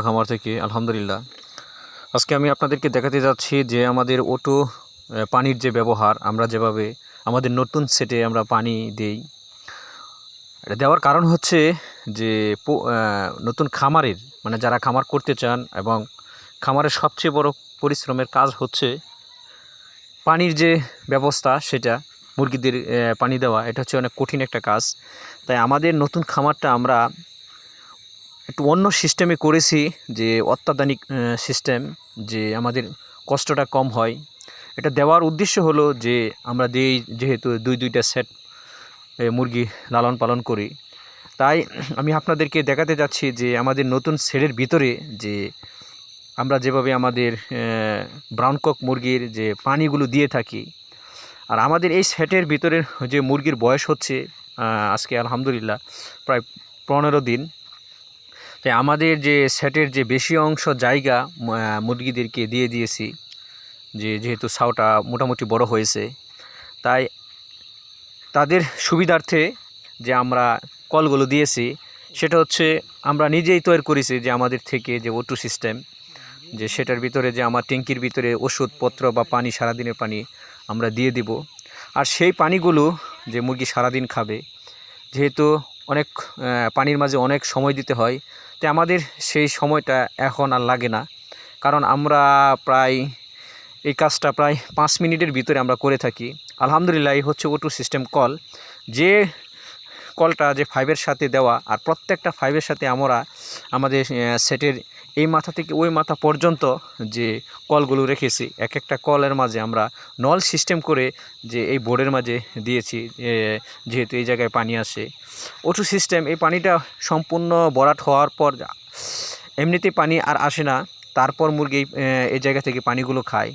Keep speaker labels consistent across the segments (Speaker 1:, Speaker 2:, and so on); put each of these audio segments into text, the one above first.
Speaker 1: খামার থেকে আলহামদুলিল্লাহ। আজকে আমি আপনাদেরকে দেখাতে যাচ্ছি যে আমাদের ওটো পানির যে ব্যবহার, আমরা যেভাবে আমাদের নতুন সেটে আমরা পানি দেই। এটা দেওয়ার কারণ হচ্ছে যে নতুন খামারের মানে যারা খামার করতে চান এবং খামারের সবচেয়ে বড় পরিশ্রমের কাজ হচ্ছে পানির যে ব্যবস্থা, সেটা মুরগিদের পানি দেওয়া। এটা হচ্ছে অনেক কঠিন একটা কাজ। তাই আমাদের নতুন খামারটা আমরা একটু অন্য সিস্টেমে করেছি, যে অত্যাধুনিক সিস্টেম, যে আমাদের কষ্টটা কম হয়। এটা দেওয়ার উদ্দেশ্য হলো যে আমরা যেহেতু দুইটা সেট মুরগি লালন পালন করি, তাই আমি আপনাদেরকে দেখাতে যাচ্ছি যে আমাদের নতুন সেটের ভিতরে যে আমরা যেভাবে আমাদের ব্রাউন কক মুরগির যে পানিগুলো দিয়ে থাকি। আর আমাদের এই সেটের ভিতরের যে মুরগির বয়স হচ্ছে আজকে আলহামদুলিল্লাহ প্রায় 15 দিন। তাই আমাদের যে সেটের যে বেশি অংশ জায়গা মুরগিদেরকে দিয়ে দিয়েছি, যেহেতু ছাউটা মোটামুটি বড় হয়েছে, তাই তাদের সুবিধার্থে যে আমরা কলগুলো দিয়েছি সেটা হচ্ছে আমরা নিজেই তৈরি করেছি, যে আমাদের থেকে যে ওটু সিস্টেম, যে সেটার ভিতরে যে আমার ট্যাঙ্কির ভিতরে ওষুধপত্র বা পানি, সারাদিনের পানি আমরা দিয়ে দিব। আর সেই পানিগুলো যে মুরগি সারাদিন খাবে, যেহেতু অনেক পানির মাঝে অনেক সময় দিতে হয়, তাই আমাদের সেই সময়টা এখন আর লাগে না। কারণ আমরা প্রায় এই কাজটা প্রায় 5 মিনিটের ভিতরে আমরা করে থাকি আলহামদুলিল্লাহ। এই হচ্ছে ওটু সিস্টেম কল, যে কলটা যে ফাইভের সাথে দেওয়া। আর প্রত্যেকটা ফাইভের সাথে আমরা আমাদের সেটের এই মাথা থেকে ওই মাথা পর্যন্ত যে কলগুলো রেখেছি, এক একটা কলের মাঝে আমরা নল সিস্টেম করে যে এই বোর্ডের মাঝে দিয়েছি, যেহেতু এই জায়গায় পানি আসে। ওটু সিস্টেম, এই পানিটা সম্পূর্ণ ভরাট হওয়ার পর এমনিতেই পানি আর আসে না, তারপর মুরগি এই জায়গা থেকে পানিগুলো খায়।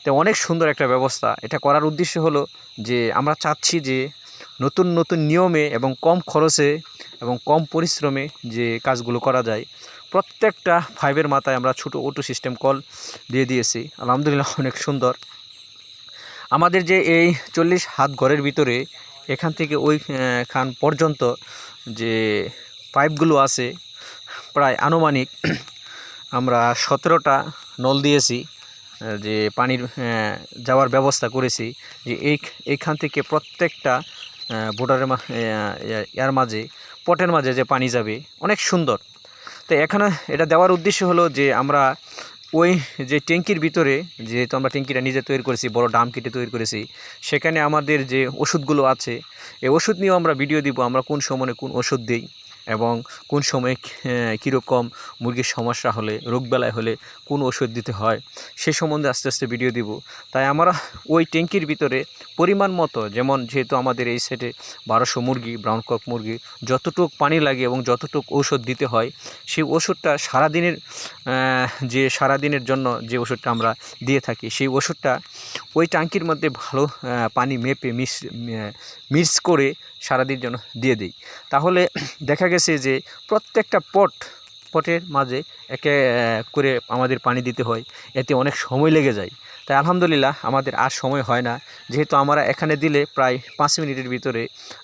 Speaker 1: তো অনেক সুন্দর একটা ব্যবস্থা। এটা করার উদ্দেশ্য হলো যে আমরা চাচ্ছি যে নতুন নতুন নিয়মে এবং কম খরচে এবং কম পরিশ্রমে যে কাজগুলো করা যায়। প্রত্যেকটা ফাইভের মাথায় আমরা ছোটো ওটু সিস্টেম কল দিয়ে দিয়েছি আলহামদুলিল্লাহ, অনেক সুন্দর। আমাদের যে এই 40 হাত ঘরের ভিতরে এখান থেকে ওই খান পর্যন্ত যে পাইপগুলো আছে, প্রায় আনুমানিক আমরা 17টা নল দিয়েছি, যে পানির যাওয়ার ব্যবস্থা করেছি। যে এইখান থেকে প্রত্যেকটা বোর্ডারের ইয়ার মাঝে, পটের মাঝে যে পানি যাবে, অনেক সুন্দর। তো এখানে এটা দেওয়ার উদ্দেশ্য হলো যে আমরা ওই যে ট্যাঙ্কির ভিতরে, যেহেতু আমরা ট্যাঙ্কিটা নিজে তৈরি করেছি, বড় ডাম কেটে তৈরি করেছি, সেখানে আমাদের যে ওষুধগুলো আছে, এই ওষুধ নিয়েও আমরা ভিডিও দিব, আমরা কোন সময়ে কোন ওষুধ দিই এবং কোন সময় কীরকম মুরগির সমস্যা হলে, রোগবেলায় হলে কোন ওষুধ দিতে হয়, সে সম্বন্ধে আস্তে আস্তে ভিডিও দিব। তাই আমরা ওই ট্যাঙ্কির ভিতরে পরিমাণ মতো, যেমন যেহেতু আমাদের এই সেটে 1200 মুরগি, ব্রাউন কক মুরগি, যতটুক পানি লাগে এবং যতটুক ঔষধ দিতে হয়, সেই ওষুধটা সারাদিনের জন্য যে ওষুধটা আমরা দিয়ে থাকি, সেই ওষুধটা ওই ট্যাঙ্কির মধ্যে ভালো পানি মেপে মিক্স করে সারাদিন জন্য দিয়ে দিই। তাহলে দেখা গেছে যে প্রত্যেকটা পটের মাঝে একে করে আমাদের পানি দিতে হয়, এতে অনেক সময় লেগে যায়। তাই আলহামদুলিল্লাহ আমাদের আর সময় হয় না, যেহেতু আমরা এখানে দিলে প্রায় 5 মিনিটের ভিতরে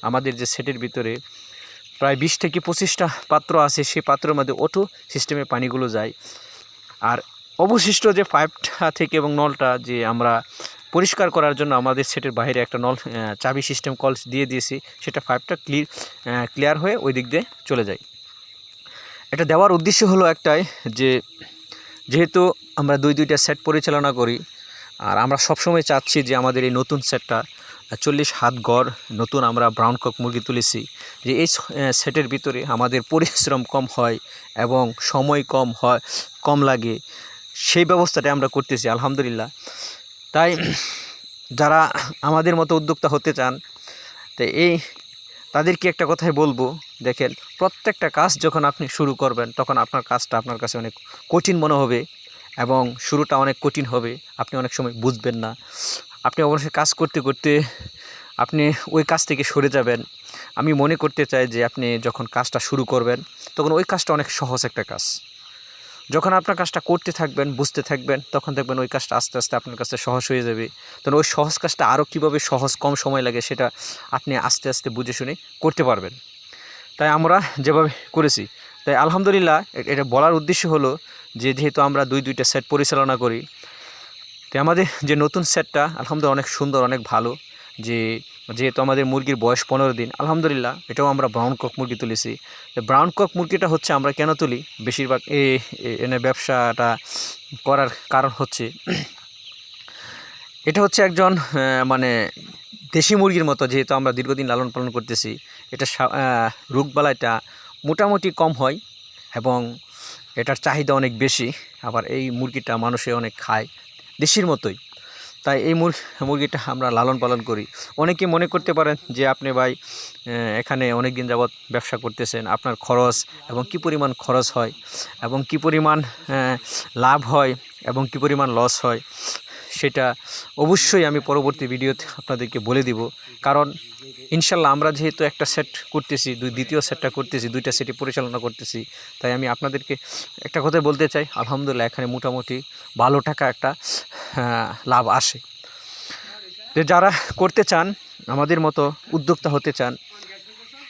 Speaker 1: আমাদের যে সেটের ভিতরে প্রায় 20 থেকে 25টা পাত্র আছে, সেই পাত্রের মধ্যে অটো সিস্টেমে পানিগুলো যায়। আর অবশিষ্ট যে পাইপটা থেকে এবং নলটা যে আমরা পরিষ্কার করার জন্য আমাদের সেটের বাইরে একটা নল চাবি সিস্টেম কল দিয়ে দিয়েছি, সেটা পাইপটা ক্লিয়ার হয়ে ওই দিক দিয়ে চলে যায়। এটা দেওয়ার উদ্দেশ্য হলো একটাই, যে যেহেতু আমরা দুইটা সেট পরিচালনা করি, আর আমরা সবসময় চাচ্ছি যে আমাদের এই নতুন সেটটা 40 হাত গড় নতুন আমরা ব্রাউন কক মুরগি তুলেছি, যে এই সেটের ভিতরে আমাদের পরিশ্রম কম হয় এবং সময় কম লাগে, সেই ব্যবস্থাটা আমরা করতেছি আলহামদুলিল্লাহ। তাই যারা আমাদের মতো উদ্যোক্তা হতে চান, তাই তাদেরকে একটা কথাই বলবো, দেখেন, প্রত্যেকটা কাজ যখন আপনি শুরু করবেন, তখন আপনার কাজটা আপনার কাছে অনেক কঠিন মনে হবে এবং শুরুটা অনেক কঠিন হবে, আপনি অনেক সময় বুঝবেন না। আপনি অবশ্যই কাজ করতে করতে আপনি ওই কাজ থেকে সরে যাবেন। আমি মনে করতে চাই যে আপনি যখন কাজটা শুরু করবেন, তখন ওই কাজটা অনেক সহজ একটা কাজ। যখন আপনার কাজটা করতে থাকবেন, বুঝতে থাকবেন, তখন দেখবেন ওই কাজটা আস্তে আস্তে আপনার কাছে সহজ হয়ে যাবে। তখন ওই সহজ কাজটা আরও কীভাবে সহজ, কম সময় লাগে, সেটা আপনি আস্তে আস্তে বুঝে শুনে করতে পারবেন। তাই আমরা যেভাবে করেছি, তাই আলহামদুলিল্লাহ এটা বলার উদ্দেশ্য হলো যে যেহেতু আমরা দুইটা সেট পরিচালনা করি, তো আমাদের যে নতুন সেটটা আলহামদুলিল্লাহ অনেক সুন্দর, অনেক ভালো। যেহেতু আমাদের মুরগির বয়স 15 দিন, আলহামদুলিল্লাহ এটাও আমরা ব্রাউন কক মুরগি তুলেছি। তো ব্রাউন কক মুরগিটা হচ্ছে আমরা কেন তুলি, বেশিরভাগ এনে ব্যবসাটা করার কারণ হচ্ছে এটা হচ্ছে একজন মানে দেশি মুরগির মতো, যেহেতু আমরা দীর্ঘদিন লালন পালন করতেছি, এটা রোগবালাইটা মোটামুটি কম হয় এবং এটার চাহিদা অনেক বেশি। আবার এই মুরগিটা মানুষে অনেক খায়, দেশির মতোই। তাই এই মুরগিটা আমরা লালন পালন করি। অনেকে মনে করতে পারেন যে আপনি ভাই এখানে অনেক দিন যাবৎ ব্যবসা করতেছেন, আপনার খরচ এবং কি পরিমাণ খরচ হয় এবং কি পরিমাণ লাভ হয় এবং কি পরিমাণ লস হয়, সেটা অবশ্যই আমি পরবর্তী ভিডিওতে আপনাদেরকে বলে দিব। কারণ ইনশাল্লাহ আমরা যেহেতু একটা সেট করতেছি, দ্বিতীয় সেটটা করতেছি, দুইটা সেটই পরিচালনা করতেছি, তাই আমি আপনাদেরকে একটা কথা বলতে চাই, আলহামদুলিল্লাহ এখানে মোটামুটি ভালো টাকা একটা লাভ আসে। যে যারা করতে চান, আমাদের মতো উদ্যোক্তা হতে চান,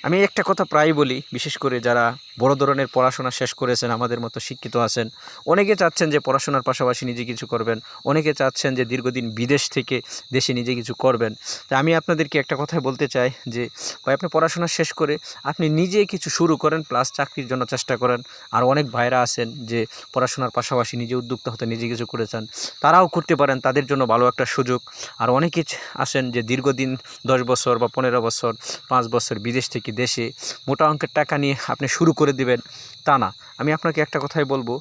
Speaker 1: আমি একটা কথা প্রায় বলি, বিশেষ করে যারা বড় ধরনের পড়াশোনা শেষ করেছেন, আমাদের মতো শিক্ষিত আছেন, অনেকে চাচ্ছেন যে পড়াশোনার পাশাপাশি নিজে কিছু করবেন, অনেকে চাচ্ছেন যে দীর্ঘদিন বিদেশ থেকে দেশে নিজে কিছু করবেন। তাই আমি আপনাদেরকে একটা কথাই বলতে চাই যে ভাই, আপনি পড়াশোনা শেষ করে আপনি নিজে কিছু শুরু করেন, প্লাস চাকরির জন্য চেষ্টা করেন। আর অনেক ভাইরা আছেন যে পড়াশোনার পাশাপাশি নিজে উদ্যোক্তা হতে নিজে কিছু করেছেন, তারাও করতে পারেন, তাদের জন্য ভালো একটা সুযোগ। আর অনেকে আছেন যে দীর্ঘদিন 10 বছর বা 15 বছর 5 বছর বিদেশ থেকে দেশে মোটা অঙ্কের টাকা নিয়ে আপনি শুরু করে দিবেন, তা না। আমি আপনাকে একটা কথাই বলবো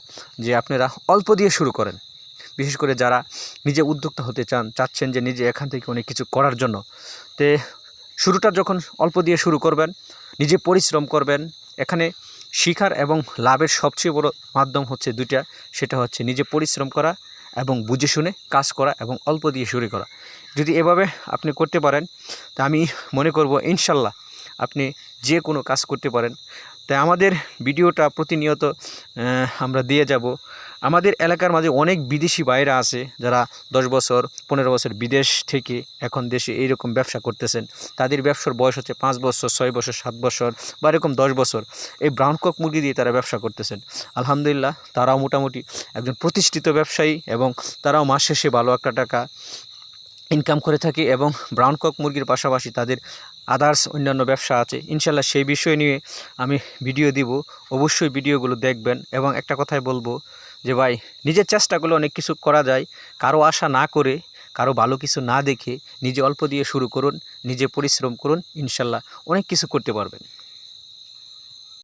Speaker 1: যে আপনারা অল্প দিয়ে শুরু করেন। বিশেষ করে যারা নিজে উদ্যোক্তা হতে চাচ্ছেন যে নিজে এখান থেকে অনেক কিছু করার জন্য, তে শুরুটা যখন অল্প দিয়ে শুরু করবেন, নিজে পরিশ্রম করবেন। এখানে শিখার এবং লাভের সবচেয়ে বড় মাধ্যম হচ্ছে দুইটা, সেটা হচ্ছে নিজে পরিশ্রম করা এবং বুঝে শুনে কাজ করা এবং অল্প দিয়ে শুরু করা। যদি এভাবে আপনি করতে পারেন, তা আমি মনে করব ইনশাল্লাহ আপনি যে কোনো কাজ করতে পারেন। তাই আমাদের ভিডিওটা প্রতিনিয়ত আমরা দিয়ে যাব। আমাদের এলাকার মাঝে অনেক বিদেশি ভাইরা আছে যারা 10 বছর 15 বছর বিদেশ থেকে এখন দেশে এইরকম ব্যবসা করতেছেন। তাদের ব্যবসার বয়স হচ্ছে 5 বছর 6 বছর 7 বছর বা এরকম 10 বছর। এই ব্রাউন কক মুরগি দিয়ে তারা ব্যবসা করতেছেন। আলহামদুলিল্লাহ তারাও মোটামুটি একজন প্রতিষ্ঠিত ব্যবসায়ী এবং তারাও মাস শেষে ভালো একটা টাকা ইনকাম করে থাকে। এবং ব্রাউন কক মুরগির পাশাপাশি তাদের আদার্স অন্যান্য ব্যবসা আছে। ইনশাল্লাহ সেই বিষয় নিয়ে আমি ভিডিও দিব, অবশ্যই ভিডিওগুলো দেখবেন। এবং একটা কথাই বলবো যে ভাই, নিজের চেষ্টা করলে অনেক কিছু করা যায়। কারো আশা না করে, কারো ভালো কিছু না দেখে নিজে অল্প দিয়ে শুরু করুন, নিজে পরিশ্রম করুন, ইনশাল্লাহ অনেক কিছু করতে পারবেন।